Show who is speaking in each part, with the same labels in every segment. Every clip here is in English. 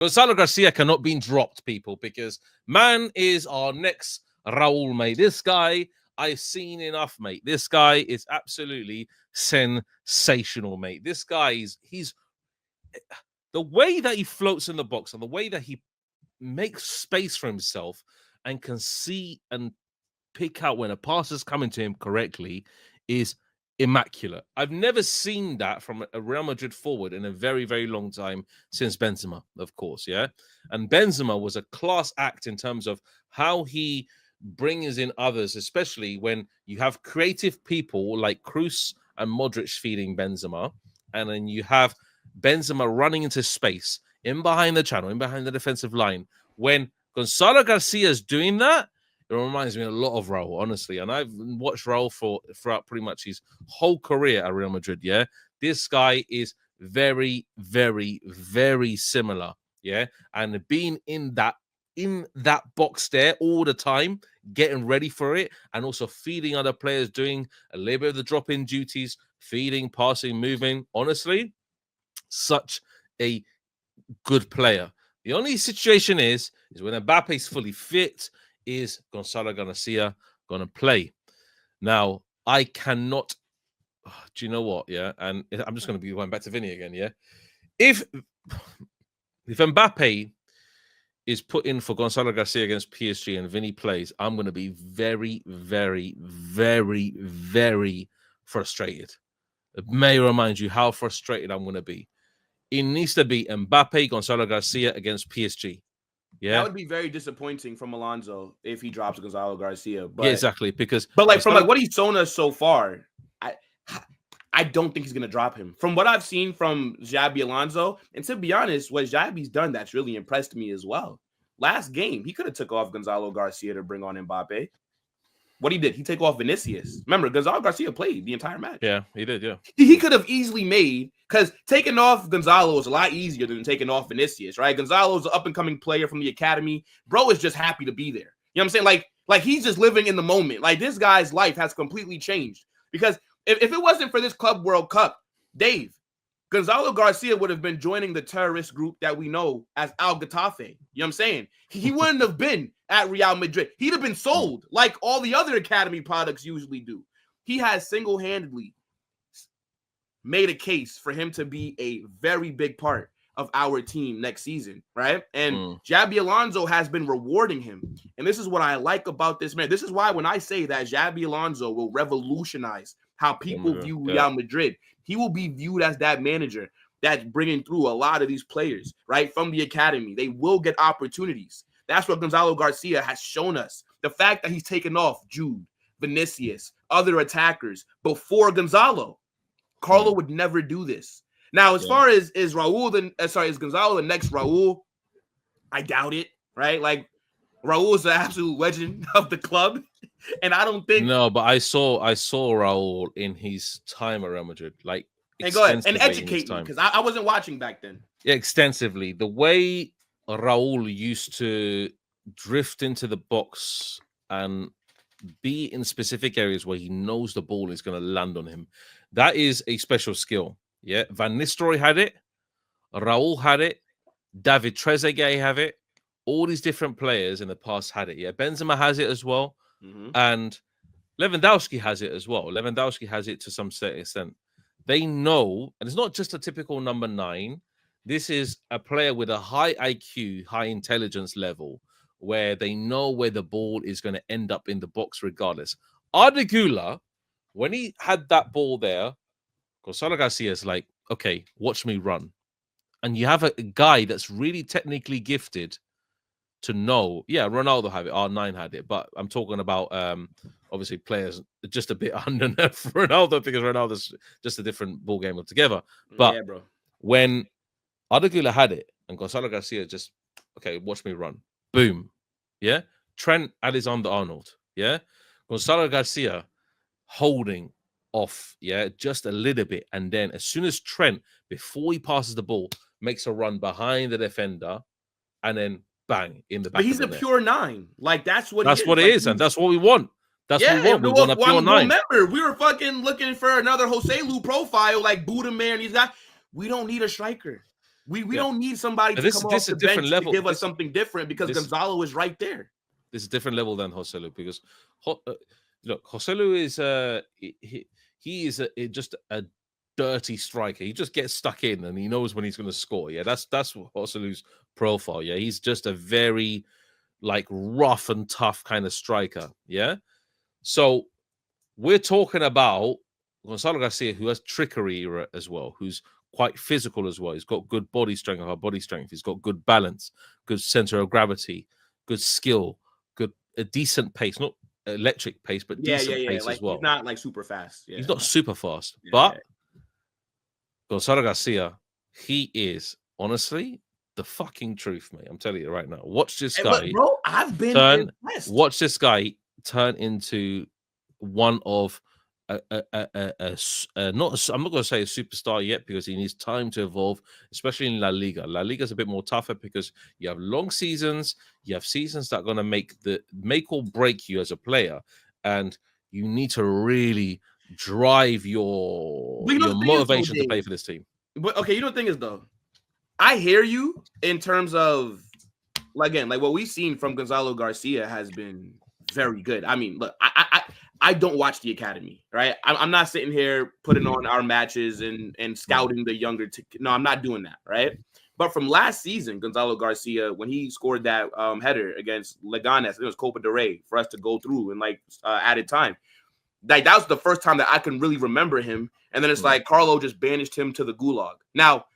Speaker 1: Gonzalo Garcia cannot be dropped, people, because man is our next Raul, mate. This guy, I've seen enough, mate. This guy is absolutely sensational, mate. This guy he's the way that he floats in the box and the way that he makes space for himself and can see and pick out when a pass is coming to him correctly is immaculate. I've never seen that from a Real Madrid forward in a very, very long time since Benzema, of course, yeah? And Benzema was a class act in terms of how he brings in others, especially when you have creative people like Kroos and Modric feeding Benzema, and then you have Benzema running into space in behind the channel, in behind the defensive line. When Gonzalo Garcia is doing that, it reminds me a lot of Raul, honestly. And I've watched Raul throughout pretty much his whole career at Real Madrid, yeah? This guy is very, very, very similar, yeah? And being in that box there all the time, getting ready for it, and also feeding other players, doing a little bit of the drop-in duties, feeding, passing, moving. Honestly, such a good player. The only situation is when Mbappe is fully fit, is Gonzalo Garcia going to play? Now, I cannot... do you know what, yeah? And I'm just going to be going back to Vinny again, yeah? If Mbappe is put in for Gonzalo Garcia against PSG and Vinny plays, I'm going to be very, very, very, very frustrated. It may remind you how frustrated I'm going to be. It needs to be Mbappe, Gonzalo Garcia against PSG. Yeah,
Speaker 2: that would be very disappointing from Alonso if he drops Gonzalo Garcia. But
Speaker 1: yeah, exactly.
Speaker 2: But like from like what he's shown us so far, I don't think he's gonna drop him. From what I've seen from Xabi Alonso, and to be honest, what Xabi's done that's really impressed me as well. Last game, he could have took off Gonzalo Garcia to bring on Mbappe. What he did, he took off Vinicius. Remember, Gonzalo Garcia played the entire match.
Speaker 1: Yeah, he did, yeah.
Speaker 2: He could have easily made, because taking off Gonzalo is a lot easier than taking off Vinicius, right? Gonzalo's an up-and-coming player from the academy. Bro is just happy to be there. You know what I'm saying? Like he's just living in the moment. Like, this guy's life has completely changed. Because if it wasn't for this Club World Cup, Dave, Gonzalo Garcia would have been joining the terrorist group that we know as Al Getafe. You know what I'm saying? He wouldn't have been at Real Madrid. He'd have been sold like all the other academy products usually do. He has single-handedly made a case for him to be a very big part of our team next season, right? And Xabi Alonso has been rewarding him. And this is what I like about this man. This is why when I say that Xabi Alonso will revolutionize how people view Real Madrid, he will be viewed as that manager that's bringing through a lot of these players, right, from the academy. They will get opportunities. That's what Gonzalo Garcia has shown us. The fact that he's taken off Jude, Vinicius, other attackers before Gonzalo. Carlo would never do this. Now, as far as Raul, is Gonzalo the next Raul? I doubt it, right? Like, Raul is an absolute legend of the club, and I don't think.
Speaker 1: No, but I saw Raul in his time at Real Madrid, like.
Speaker 2: And go ahead and educate me, because I wasn't watching back then.
Speaker 1: Yeah, extensively. The way Raul used to drift into the box and be in specific areas where he knows the ball is going to land on him, that is a special skill. Yeah, Van Nistelrooy had it, Raul had it, David Trezeguet have it. All these different players in the past had it. Yeah, Benzema has it as well, and Lewandowski has it as well. Lewandowski has it to some certain extent. They know, and it's not just a typical number 9. This is a player with a high IQ, high intelligence level, where they know where the ball is going to end up in the box regardless. Arda Güler, when he had that ball there, Gonzalo Garcia is like, okay, watch me run. And you have a guy that's really technically gifted to know. Yeah, Ronaldo had it, R9 had it, but I'm talking about obviously players just a bit underneath Ronaldo, because Ronaldo's just a different ball game altogether. But
Speaker 2: yeah, bro.
Speaker 1: When Arda Güler had it and Gonzalo Garcia just, okay, watch me run. Boom. Yeah. Trent Alexander-Arnold. Yeah. Gonzalo Garcia holding off, yeah, just a little bit. And then as soon as Trent, before he passes the ball, makes a run behind the defender, and then bang in the back.
Speaker 2: But he's a pure 9. Like, that's what
Speaker 1: it is, and that's what we want. That's what we want. We want a pure 9.
Speaker 2: Remember, we were fucking looking for another Jose Lu profile like Buda Man. We don't need a striker. We don't need somebody to come off the bench to give us something different because Gonzalo is right there.
Speaker 1: This is a different level than Joselu because look, Joselu is he is just a dirty striker. He just gets stuck in and he knows when he's going to score. Yeah, that's Joselu's profile. Yeah, he's just a very like rough and tough kind of striker. Yeah, so we're talking about Gonzalo Garcia, who has trickery as well, who's quite physical as well. He's got good body strength, He's got good balance, good center of gravity, good skill, a decent pace, not electric pace, but decent pace
Speaker 2: like,
Speaker 1: as well.
Speaker 2: He's not like super fast. Yeah.
Speaker 1: He's not super fast, but Gonzalo Garcia, he is honestly the fucking truth, mate. I'm telling you right now. Watch this guy.
Speaker 2: But bro, I've been impressed.
Speaker 1: Watch this guy turn into one of I'm not going to say a superstar yet because he needs time to evolve, especially in LaLiga. LaLiga is a bit more tougher because you have long seasons, you have seasons that are going to make or break you as a player, and you need to really drive your motivation to play for this team.
Speaker 2: But okay, you know the thing is though, I hear you in terms of like what we've seen from Gonzalo Garcia has been very good. I mean, look, I don't watch the academy, right? I'm not sitting here putting on our matches and scouting the younger. No, I'm not doing that, right? But from last season, Gonzalo Garcia, when he scored that header against Leganes, it was Copa del Rey for us to go through in like added time. Like that was the first time that I can really remember him. And then it's like Carlo just banished him to the gulag. Now,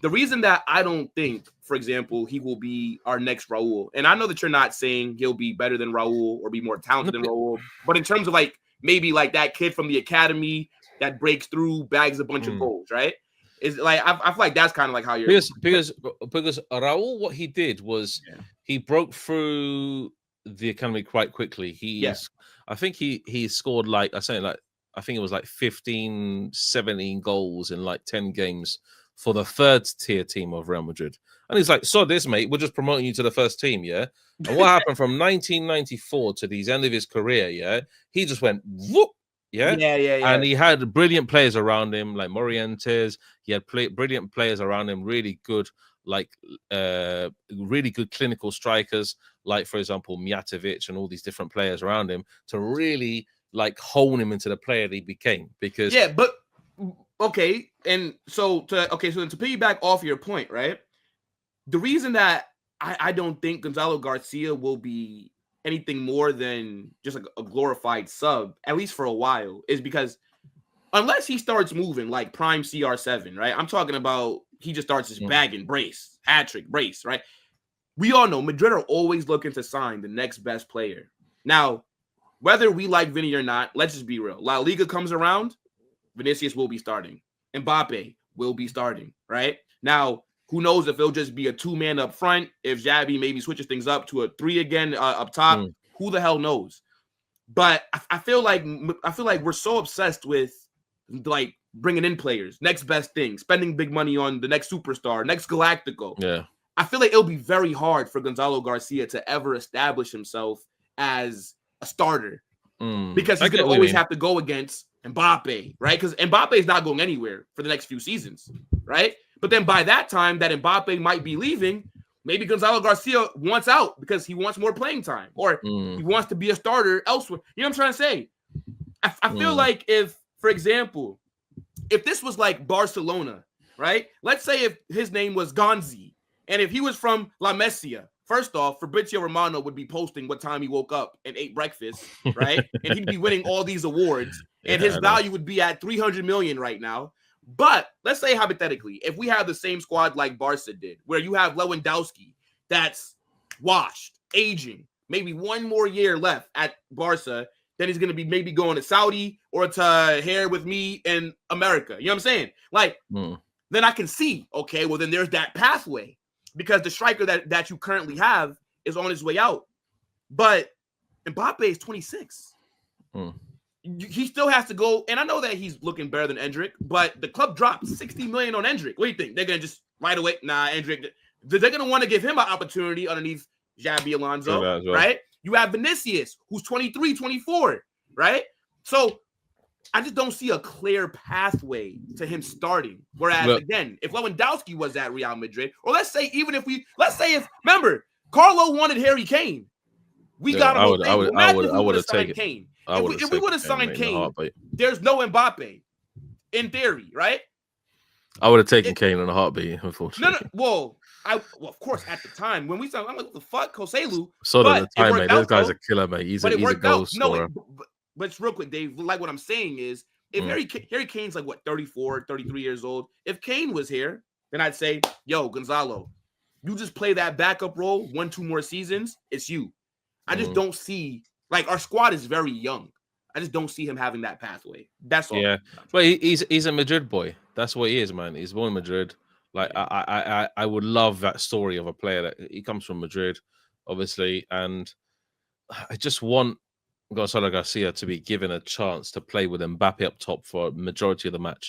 Speaker 2: the reason that I don't think, for example, he will be our next Raul, and I know that you're not saying he'll be better than Raul or be more talented than Raul, but in terms of like maybe like that kid from the academy that breaks through, bags a bunch of goals, right? Is like I feel like that's kind of like how you're
Speaker 1: because Raul, what he did was he broke through the academy quite quickly. I think he scored like I think it was like 15, 17 goals in like 10 games for the third tier team of Real Madrid. And he's like, so this, mate, we're just promoting you to the first team, yeah? And what happened from 1994 to the end of his career, yeah? He just went, whoop, yeah?
Speaker 2: Yeah.
Speaker 1: And he had brilliant players around him, like Morientes. He had brilliant players around him, really good, like really good clinical strikers, like, for example, Mijatovic and all these different players around him to really, like, hone him into the player that he became. Because...
Speaker 2: Yeah, but... Okay, and so to piggyback off your point, right? The reason that I don't think Gonzalo Garcia will be anything more than just a glorified sub, at least for a while, is because unless he starts moving like prime CR7, right? I'm talking about he just starts his bagging, brace, hat-trick, brace, right? We all know Madrid are always looking to sign the next best player. Now, whether we like Vinny or not, let's just be real. La Liga comes around, Vinicius will be starting. Mbappe will be starting, right? Now, who knows if it'll just be a two-man up front, if Xavi maybe switches things up to a three again up top. Who the hell knows? But I feel like we're so obsessed with like bringing in players, next best thing, spending big money on the next superstar, next Galactico.
Speaker 1: Yeah.
Speaker 2: I feel like it'll be very hard for Gonzalo Garcia to ever establish himself as a starter because he's going to always have to go against Mbappe, right? Because Mbappe is not going anywhere for the next few seasons, right? But then by that time that Mbappe might be leaving, maybe Gonzalo Garcia wants out because he wants more playing time or he wants to be a starter elsewhere. You know what I'm trying to say? I feel like if, for example, if this was like Barcelona, right? Let's say if his name was Gonzi and if he was from La Masia, first off, Fabrizio Romano would be posting what time he woke up and ate breakfast, right? And he'd be winning all these awards, and his value would be at 300 million right now. But let's say hypothetically, if we have the same squad like Barca did, where you have Lewandowski that's washed, aging, maybe one more year left at Barca, then he's going to be maybe going to Saudi or to here with me in America. You know what I'm saying? Like, then I can see, okay, well, then there's that pathway. Because the striker that you currently have is on his way out. But Mbappe is 26. He still has to go. And I know that he's looking better than Endrick, but the club dropped 60 million on Endrick. What do you think? They're going to just right away? Nah, Endrick. They're going to want to give him an opportunity underneath Xabi Alonso, right? You have Vinicius, who's 23, 24, right? So I just don't see a clear pathway to him starting. Whereas, again, if Lewandowski was at Real Madrid, or let's say if remember, Carlo wanted Harry Kane. We got him.
Speaker 1: I would have
Speaker 2: signed
Speaker 1: taken
Speaker 2: Kane.
Speaker 1: If we
Speaker 2: would have signed Kane, there's no Mbappe, in theory, right?
Speaker 1: I would have taken Kane in a heartbeat, unfortunately.
Speaker 2: Well, of course, at the time when we signed, I'm like, what the fuck, Joselu?
Speaker 1: So at the time, mate, this guy's a killer, mate. He's a goal scorer.
Speaker 2: But real quick, Dave, like what I'm saying is, if Harry Kane's like, what, 34, 33 years old, if Kane was here, then I'd say, yo, Gonzalo, you just play that backup role 1-2 more seasons, it's you. I just don't see, like, our squad is very young. I just don't see him having that pathway. That's all.
Speaker 1: Yeah, but he's a Madrid boy. That's what he is, man. He's born in Madrid. Like, I would love that story of a player that he comes from Madrid, obviously, and I just want Gonzalo Garcia to be given a chance to play with Mbappe up top for a majority of the match.